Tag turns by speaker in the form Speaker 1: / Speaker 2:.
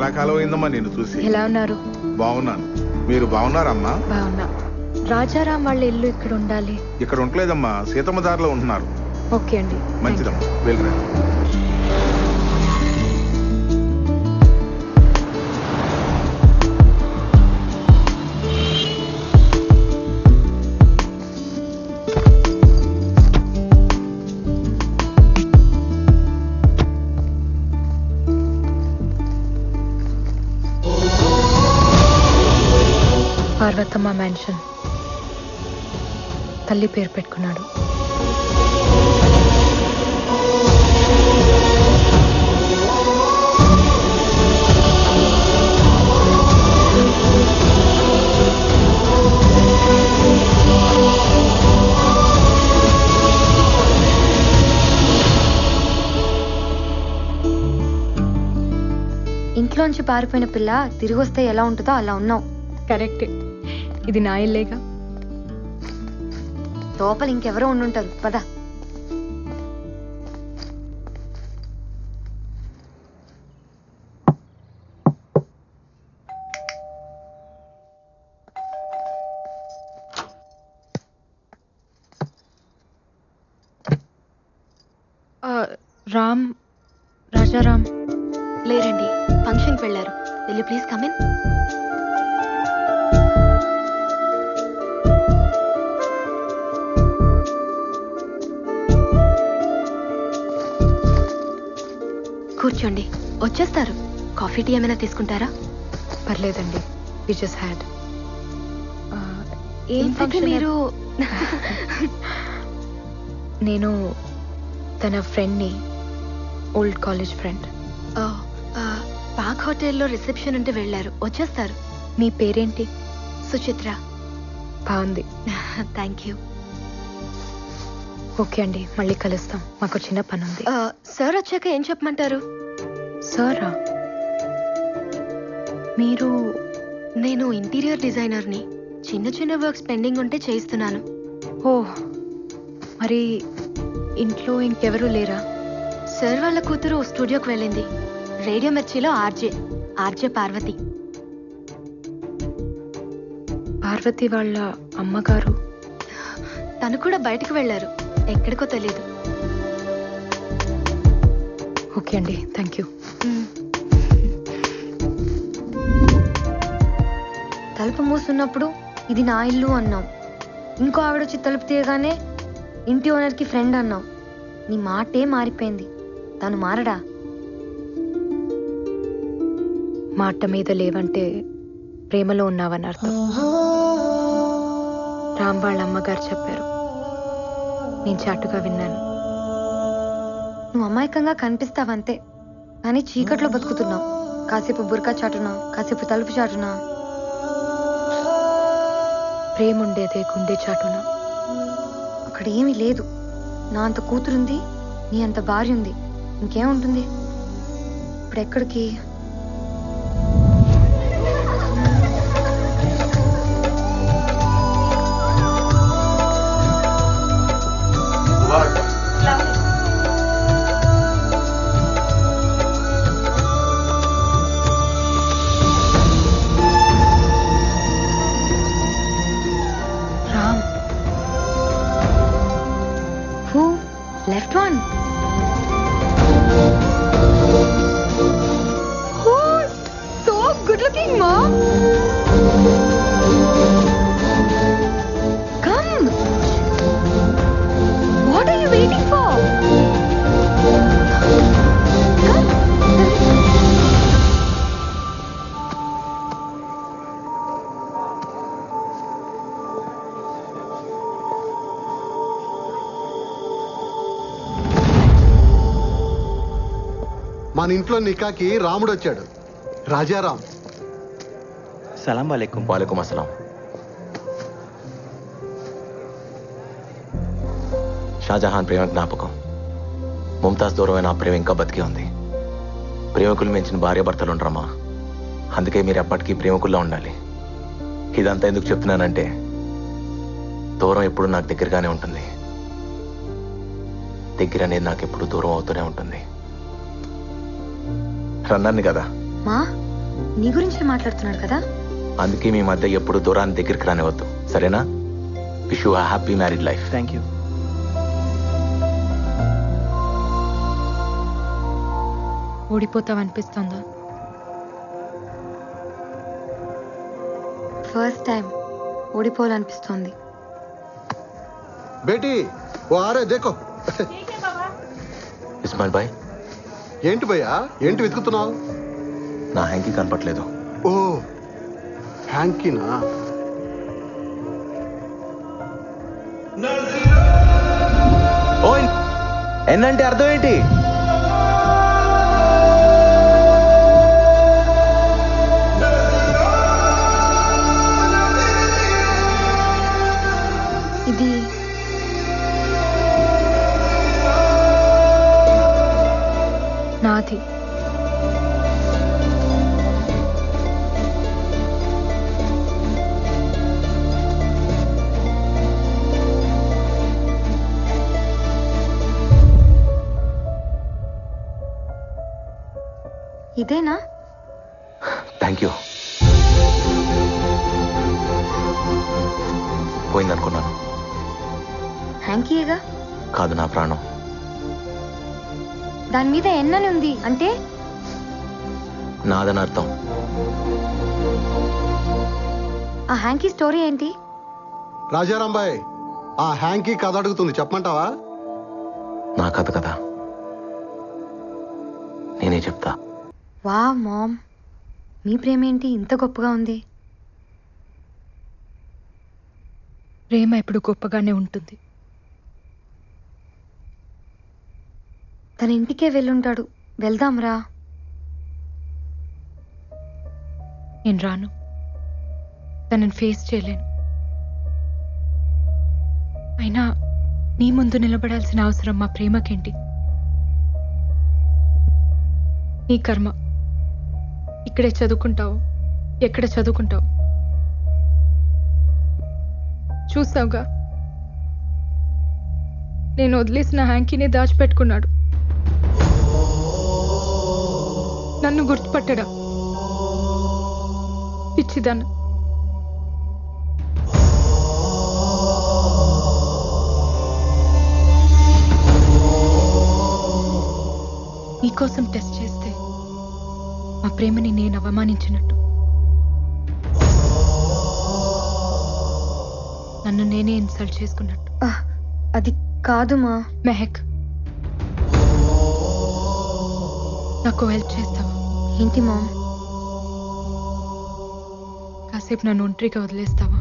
Speaker 1: చాలా కాలం అయిందమ్మా నేను చూసి.
Speaker 2: ఎలా ఉన్నారు?
Speaker 1: బాగున్నాను. మీరు బాగున్నారమ్మా?
Speaker 2: బాగున్నా. రాజారాం వాళ్ళ ఇల్లు ఇక్కడ ఉండాలి.
Speaker 1: ఇక్కడ ఉండలేదమ్మా, సీతమ్మ దారిలో ఉంటున్నారు.
Speaker 2: ఓకే అండి.
Speaker 1: మంచిదమ్మా, వెళ్ళరా.
Speaker 2: పార్వతమ్మ మ్యాన్షన్. తల్లి పేరు పెట్టుకున్నాడు.
Speaker 3: ఇంట్లోంచి పారిపోయిన పిల్ల తిరిగి వస్తే ఎలా ఉంటుందో అలా ఉన్నావు.
Speaker 2: కరెక్టే. ఇది నా ఇల్లేగా.
Speaker 3: లోపల ఇంకెవరో ఉండుంటారు. పద.
Speaker 2: రామ్, రాజారాం
Speaker 3: లేరండి, ఫంక్షన్కి వెళ్ళారు. వెళ్ళి ప్లీజ్ కమిన్. కూర్చోండి, వచ్చేస్తారు. కాఫీ టీ ఏమైనా తీసుకుంటారా?
Speaker 2: పర్లేదండి, వి జస్ట్ హ్యాడ్.
Speaker 3: ఏంటంటే మీరు
Speaker 2: నేను తన ఫ్రెండ్ని, ఓల్డ్ కాలేజ్ ఫ్రెండ్.
Speaker 3: పాక్ హోటల్లో రిసెప్షన్ ఉంటే వెళ్ళారు, వచ్చేస్తారు.
Speaker 2: మీ పేరేంటి?
Speaker 3: సుచిత్ర.
Speaker 2: బాగుంది.
Speaker 3: Thank you.
Speaker 2: ఓకే అండి, మళ్ళీ కలుస్తాం. మాకు చిన్న పని ఉంది.
Speaker 3: సార్ వచ్చాక ఏం చెప్పమంటారు?
Speaker 2: సారా? మీరు?
Speaker 3: నేను ఇంటీరియర్ డిజైనర్ని. చిన్న చిన్న వర్క్స్ పెండింగ్ ఉంటే చేయిస్తున్నాను.
Speaker 2: ఓ, మరి ఇంట్లో ఇంకెవరూ లేరా?
Speaker 3: సార్ వాళ్ళ కూతురు స్టూడియోకి వెళ్ళింది. రేడియో మిర్చిలో ఆర్జే పార్వతి.
Speaker 2: పార్వతి వాళ్ళ అమ్మగారు?
Speaker 3: తను కూడా బయటకు వెళ్ళారు, ఎక్కడికో తెలియదు.
Speaker 2: ఓకే అండి, థ్యాంక్ యూ.
Speaker 3: తలుపు మూసున్నప్పుడు ఇది నా ఇల్లు అన్నాం. ఇంకో ఆవిడొచ్చి తలుపు తీయగానే ఇంటి ఓనర్కి ఫ్రెండ్ అన్నాం. నీ మాటే మారిపోయింది. తను మారడా?
Speaker 2: మాట మీద లేవంటే ప్రేమలో ఉన్నావని అర్థం. రామ్ వాళ్ళ అమ్మగారు చెప్పారు, నేను చాటుగా విన్నాను.
Speaker 3: నువ్వు అమాయకంగా కనిపిస్తావంతే, కానీ చీకట్లో బతుకుతున్నావు. కాసేపు బుర్కా చాటునా, కాసేపు తలుపు చాటునా.
Speaker 2: ప్రేమ ఉండేదే గుండె చాటున.
Speaker 3: అక్కడ ఏమీ లేదు. నా అంత కూతురుంది, నీ అంత భార్య ఉంది, ఇంకేముంటుంది? ఇప్పుడు ఎక్కడికి? Left one. Oh, so good looking, Mom. Come. What are you waiting for? Come.
Speaker 4: మన ఇంట్లో నికాకి రాముడు వచ్చాడు, రాజారాం.
Speaker 5: సలాం వాలేకుం.
Speaker 6: వాలేకుం అస్సలాం. షాజహాన్ ప్రేమ జ్ఞాపకం. ముంతాజ్ దూరమైన ఆ ప్రేమ ఇంకా బతికి ఉంది. ప్రేమికులు మించిన భార్యాభర్తలు ఉండరమ్మా. అందుకే మీరు ఎప్పటికీ ప్రేమికుల్లో ఉండాలి. ఇదంతా ఎందుకు చెప్తున్నానంటే, దూరం ఎప్పుడు నాకు దగ్గరగానే ఉంటుంది. దగ్గర అనేది నాకు ఎప్పుడు దూరం అవుతూనే ఉంటుంది. రన్నాన్ని కదా.
Speaker 3: మా నీ గురించే మాట్లాడుతున్నాడు కదా.
Speaker 6: అందుకే మీ మధ్య ఎప్పుడు దూరాన్ని దగ్గరికి రానివద్దు, సరేనా? Wish you happy married life.
Speaker 5: Thank you.
Speaker 2: ఓడిపోతావనిపిస్తుందా?
Speaker 3: ఫస్ట్ టైం ఓడిపోవాలనిపిస్తోంది.
Speaker 4: బేటీ ఓ ఆరే దేకో.
Speaker 6: ఇస్మాయిల్ బాయ్,
Speaker 4: ఏంటి భయ్యా, ఏంటి వెతుకుతున్నావు?
Speaker 6: నా హ్యాంకీ కనపట్లేదు.
Speaker 4: ఓ హ్యాంకీనా?
Speaker 6: ఓయ్, ఎన్నంటే అర్థం ఏంటి?
Speaker 3: ఇది
Speaker 2: నాది.
Speaker 3: ఇదేనా?
Speaker 6: Thank you. పోయిందనుకున్నాను.
Speaker 3: హ్యాంకీయేగా.
Speaker 6: కాదు, నా ప్రాణం.
Speaker 3: దాని మీద ఎన్నని ఉంది అంటే?
Speaker 6: నాదని అర్థం.
Speaker 3: ఆ హ్యాంకీ స్టోరీ ఏంటి?
Speaker 4: రాజారాం బాయ్, ఆ హ్యాంకీ కథ అడుగుతుంది, చెప్పమంటావా?
Speaker 6: నా కథ కదా, నేనే చెప్తా.
Speaker 3: వా మామ్, మీ ప్రేమ ఏంటి ఇంత గొప్పగా ఉంది?
Speaker 2: ప్రేమ ఎప్పుడు గొప్పగానే ఉంటుంది.
Speaker 3: తన ఇంటికే వెళ్ళుంటాడు, వెళ్దాంరా.
Speaker 2: నేను రాను. తనని ఫేస్ చేయలేను. అయినా నీ ముందు నిలబడాల్సిన అవసరం మా ప్రేమకేంటి? నీ కర్మ. ఇక్కడే చదువుకుంటావు, ఎక్కడ చదువుకుంటావు చూసావుగా. నేను వదిలేసిన హ్యాంకీని దాచిపెట్టుకున్నాడు. నన్ను గుర్తుపట్టడా? పిచ్చిదాన్ని. నీకోసం టెస్ట్ చేస్తే మా ప్రేమని నేను అవమానించినట్టు, నన్ను నేనే ఇన్సల్ట్ చేసుకున్నట్టు.
Speaker 3: అది కాదు మా.
Speaker 2: మెహక్, నాకు హెల్ప్ చేస్తావా?
Speaker 3: ఏంటి మామ్?
Speaker 2: కాసేపు నన్ను ఒంటరిగా వదిలేస్తావా?